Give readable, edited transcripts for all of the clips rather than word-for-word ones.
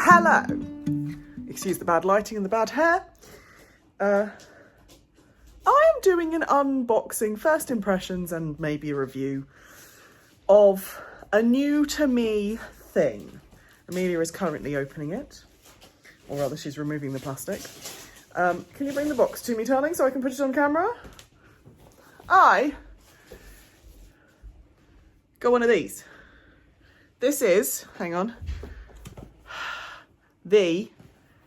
Hello! Excuse the bad lighting and the bad hair. I am doing an unboxing, first impressions and maybe a review of a new to me thing. Amelia is currently opening it, or rather she's removing the plastic. Can you bring the box to me, darling, so I can put it on camera? I got one of these. This is, hang on, the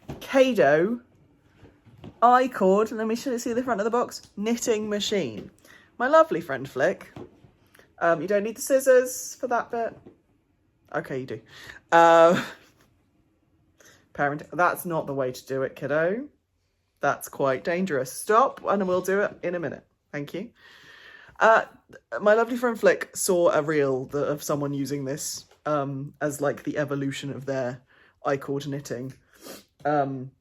CAYDO I-cord, let me see the front of the box, knitting machine. My lovely friend Flick. You don't need the scissors for that bit. Okay, you do. Parent, that's not the way to do it, kiddo. That's quite dangerous. Stop, and we'll do it in a minute. Thank you. My lovely friend Flick saw a reel of someone using this as like the evolution of their I-cord knitting. And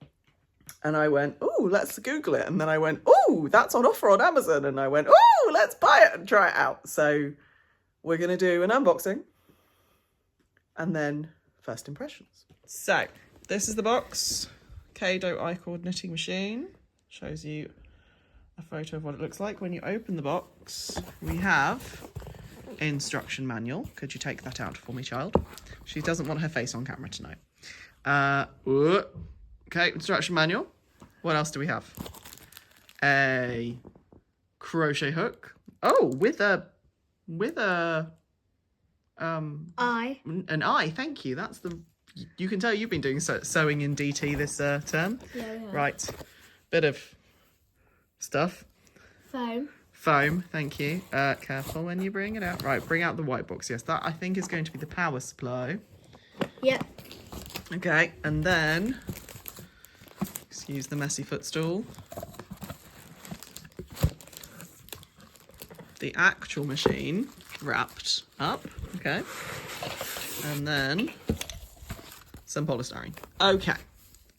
I went, oh, let's Google it. And then I went, oh, that's on offer on Amazon. And I went, oh, let's buy it and try it out. So we're going to do an unboxing and then first impressions. So this is the box. CAYDO I-cord knitting machine. Shows you a photo of what it looks like. When you open the box, we have instruction manual. Could you take that out for me, child? She doesn't want her face on camera tonight. Okay, instruction manual. What else do we have? A crochet hook. Oh, with a eye. An eye. Thank you. That's the. You can tell you've been doing sewing in DT this term. Yeah. Right. Bit of stuff. Foam. Thank you. Careful when you bring it out. Right. Bring out the white box. Yes, that I think is going to be the power supply. Yep. Okay, and then, excuse the messy footstool, the actual machine wrapped up, okay, and then some polystyrene. Okay,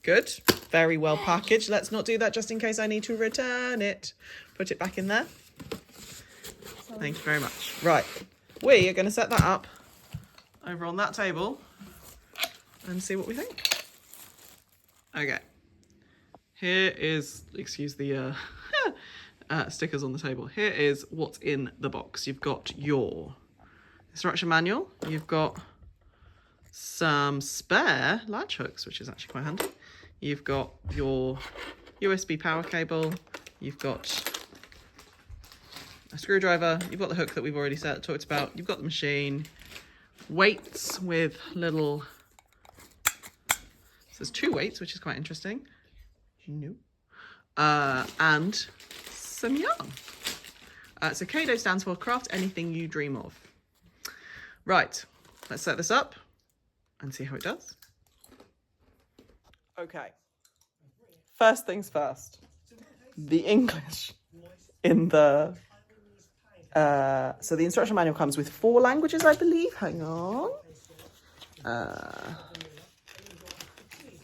good, very well packaged. Let's not do that just in case I need to return it. Put it back in there. Thank you very much. Right, we are going to set that up over on that table and see what we think. Okay. Here is, excuse the stickers on the table. Here is what's in the box. You've got your instruction manual. You've got some spare latch hooks, which is actually quite handy. You've got your USB power cable. You've got a screwdriver. You've got the hook that we've already talked about. You've got the machine. Weights with little... So there's 2 weights, which is quite interesting. No. And some yarn. So CAYDO stands for Craft Anything You Dream Of. Right, let's set this up and see how it does. Okay. First things first. The English in the... so the instruction manual comes with 4 languages, I believe. Hang on.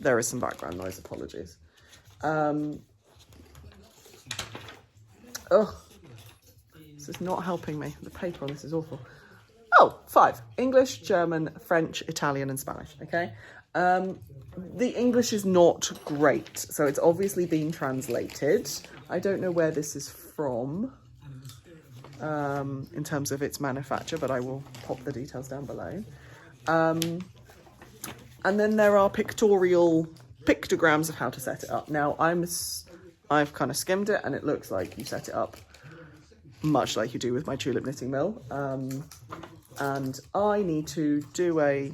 There is some background noise, apologies. This is not helping me. The paper on this is awful. Oh, 5. English, German, French, Italian, and Spanish, okay? The English is not great, so it's obviously been translated. I don't know where this is from in terms of its manufacture, but I will pop the details down below. And then there are pictograms of how to set it up. Now, I've kind of skimmed it, and it looks like you set it up much like you do with my tulip knitting mill. And I need to do a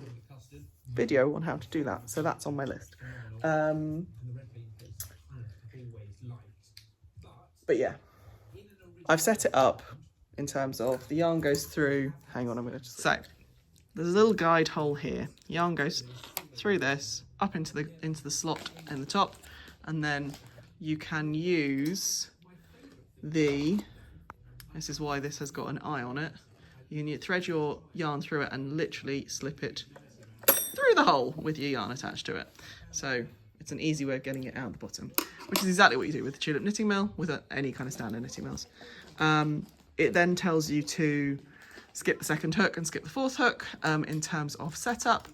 video on how to do that, so that's on my list. But yeah, I've set it up in terms of the yarn goes through. Hang on, I'm going to just... So, there's a little guide hole here. Yarn goes through this, up into the slot in the top, and then you can use the... This is why this has got an eye on it. You can thread your yarn through it and literally slip it through the hole with your yarn attached to it. So it's an easy way of getting it out the bottom, which is exactly what you do with the tulip knitting mill, with any kind of standard knitting mills. It then tells you to skip the second hook and skip the fourth hook in terms of setup.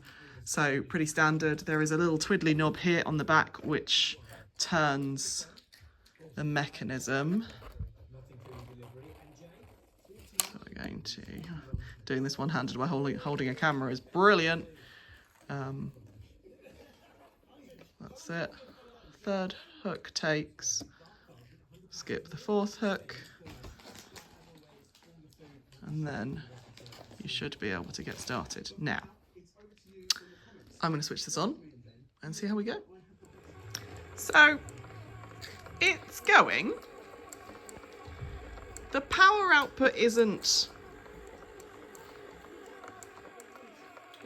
So pretty standard. There is a little twiddly knob here on the back which turns the mechanism. So we're going to, doing this one-handed while holding a camera is brilliant. That's it. Third hook takes, skip the fourth hook, and then you should be able to get started. Now, I'm going to switch this on and see how we go. So, it's going. The power output isn't,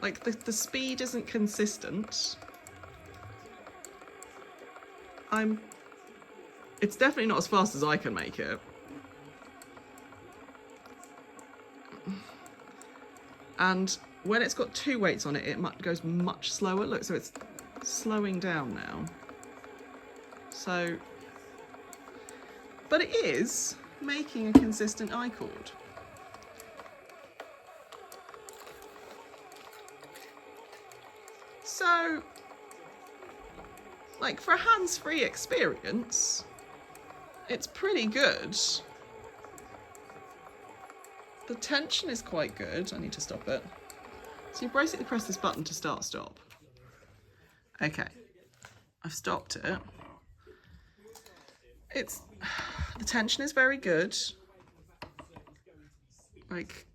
like the speed isn't consistent. It's definitely not as fast as I can make it. And when it's got two weights on it, it goes much slower. Look, so it's slowing down now. So, but it is making a consistent I chord. So, like for a hands-free experience, it's pretty good. The tension is quite good. I need to stop it. So you basically press this button to stop. Okay, I've stopped it. The tension is very good. Like,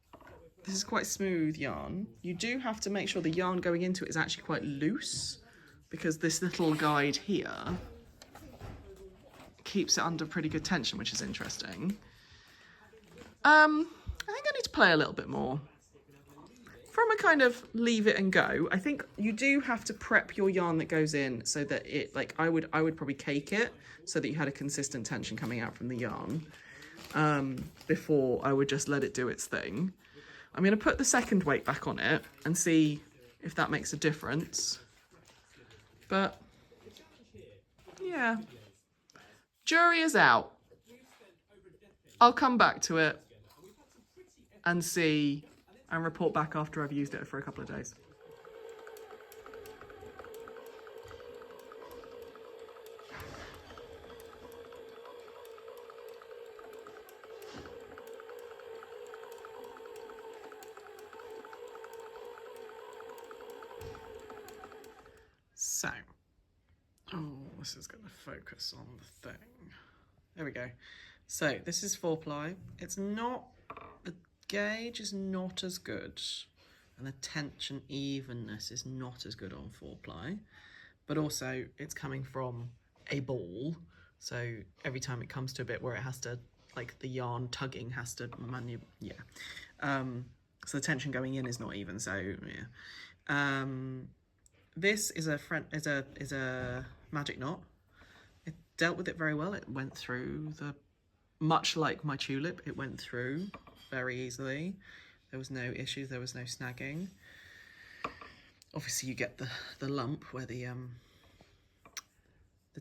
this is quite smooth yarn. You do have to make sure the yarn going into it is actually quite loose, because this little guide here keeps it under pretty good tension, which is interesting. I think I need to play a little bit more. From a kind of leave it and go, I think you do have to prep your yarn that goes in so that it, like, I would probably cake it so that you had a consistent tension coming out from the yarn before I would just let it do its thing. I'm going to put the second weight back on it and see if that makes a difference. But, yeah. Jury is out. I'll come back to it and see and report back after I've used it for a couple of days. So, this is going to focus on the thing. There we go. So this is 4-ply. It's not, the gauge is not as good, and the tension evenness is not as good on 4-ply, but also it's coming from a ball, so every time it comes to a bit where it has to, like the yarn tugging has to so the tension going in is not even, so yeah. This is a magic knot. It dealt with it very well. It went through much like my tulip, it went through very easily. There was no issues, there was no snagging. Obviously you get the lump where the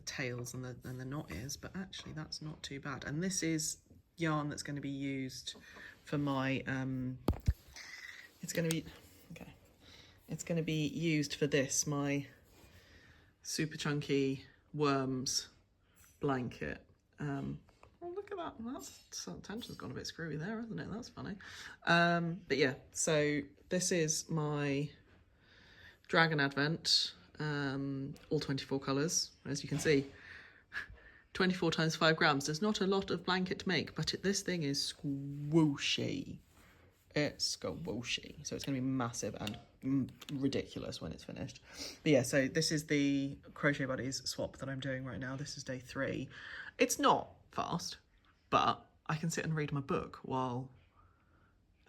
tails and the knot is, but actually that's not too bad. And this is yarn that's going to be used for my it's going to be used for this, my super chunky worms blanket. Oh, look at that. Tension's gone a bit screwy there, hasn't it? That's funny. But yeah, so this is my Dragon Advent, all 24 colours. As you can see, 24 times 5 grams. There's not a lot of blanket to make, but this thing is squooshy. It's squooshy. So it's going to be massive and ridiculous when it's finished. But yeah, so this is the Crochet Buddies swap that I'm doing right now. This is day 3. It's not fast, but I can sit and read my book while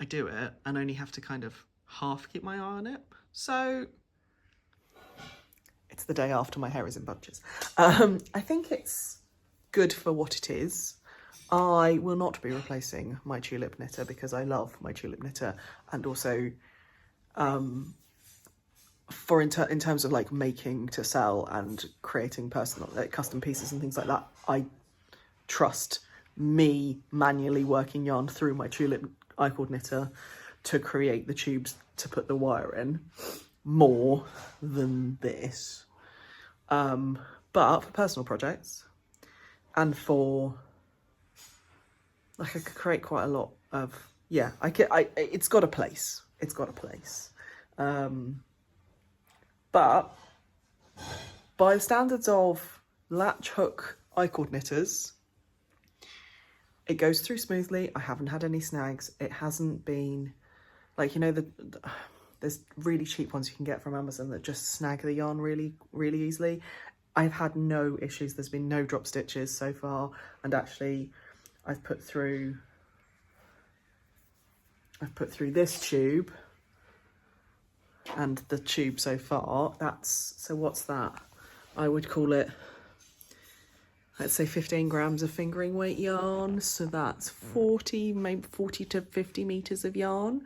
I do it and only have to kind of half keep my eye on it. So it's the day after my hair is in bunches. I think it's good for what it is. I will not be replacing my tulip knitter because I love my tulip knitter, and also in terms of like making to sell and creating personal custom pieces and things like that, I trust me manually working yarn through my tulip I-cord knitter to create the tubes to put the wire in. more than this. But for personal projects and for, like, I could create quite a lot of, yeah, it's got a place. It's got a place. But by the standards of latch hook I-cord knitters, it goes through smoothly. I haven't had any snags. It hasn't been, like, you know, there's really cheap ones you can get from Amazon that just snag the yarn really, really easily. I've had no issues. There's been no drop stitches so far. And actually, I've put through this tube and the tube so far. So what's that? I would call it, let's say 15 grams of fingering weight yarn. So that's 40, maybe 40 to 50 meters of yarn.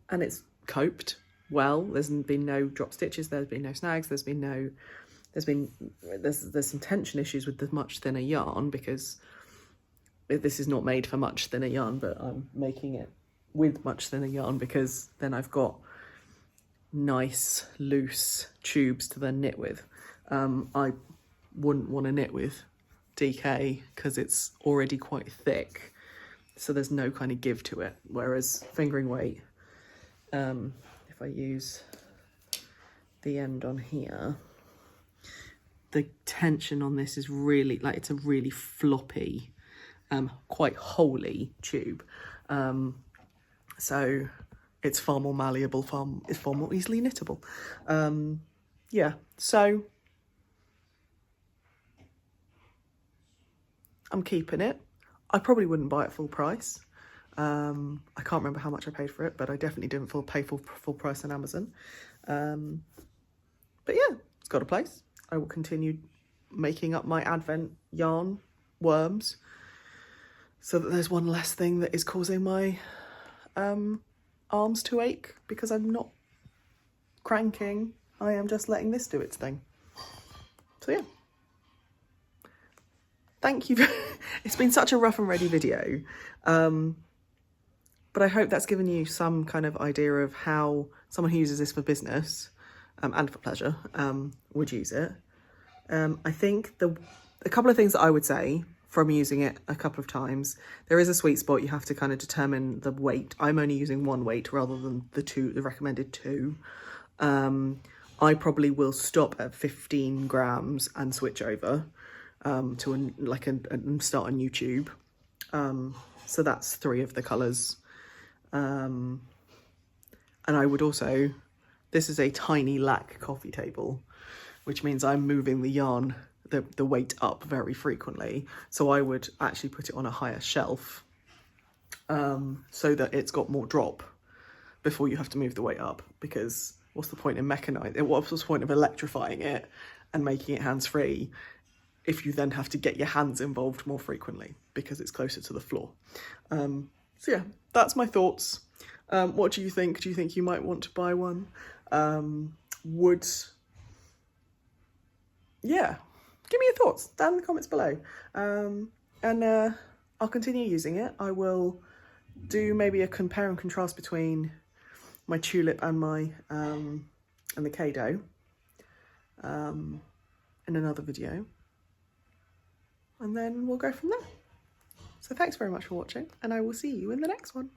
And it's coped well. There's been no drop stitches. There's been no snags. There's some tension issues with the much thinner yarn, because this is not made for much thinner yarn, but I'm making it with much thinner yarn because then I've got nice loose tubes to then knit with. I wouldn't want to knit with DK because it's already quite thick, so there's no kind of give to it, whereas fingering weight, if I use the end on here, the tension on this is really, like, it's a really floppy, quite holy tube. So it's far more malleable, it's far more easily knittable. Yeah, so I'm keeping it. I probably wouldn't buy it full price. I can't remember how much I paid for it, but I definitely didn't pay full price on Amazon. But yeah, it's got a place. I will continue making up my Advent yarn worms so that there's one less thing that is causing my arms to ache because I'm not cranking. I am just letting this do its thing. So yeah. Thank you. It's been such a rough and ready video. But I hope that's given you some kind of idea of how someone who uses this for business and for pleasure would use it. I think a couple of things that I would say from using it a couple of times, there is a sweet spot. You have to kind of determine the weight. I'm only using one weight rather than the recommended two. I probably will stop at 15 grams and switch over and start a new tube. So that's 3 of the colours. And I would also, this is a tiny lac coffee table, which means I'm moving the yarn, the weight up very frequently. So I would actually put it on a higher shelf so that it's got more drop before you have to move the weight up, because what's the point in what's the point of electrifying it and making it hands-free if you then have to get your hands involved more frequently because it's closer to the floor. So yeah, that's my thoughts. What do you think? Do you think you might want to buy one? Yeah, give me your thoughts down in the comments below. And I'll continue using it. I will do maybe a compare and contrast between my tulip and my and the CAYDO in another video. And then we'll go from there. So thanks very much for watching, and I will see you in the next one.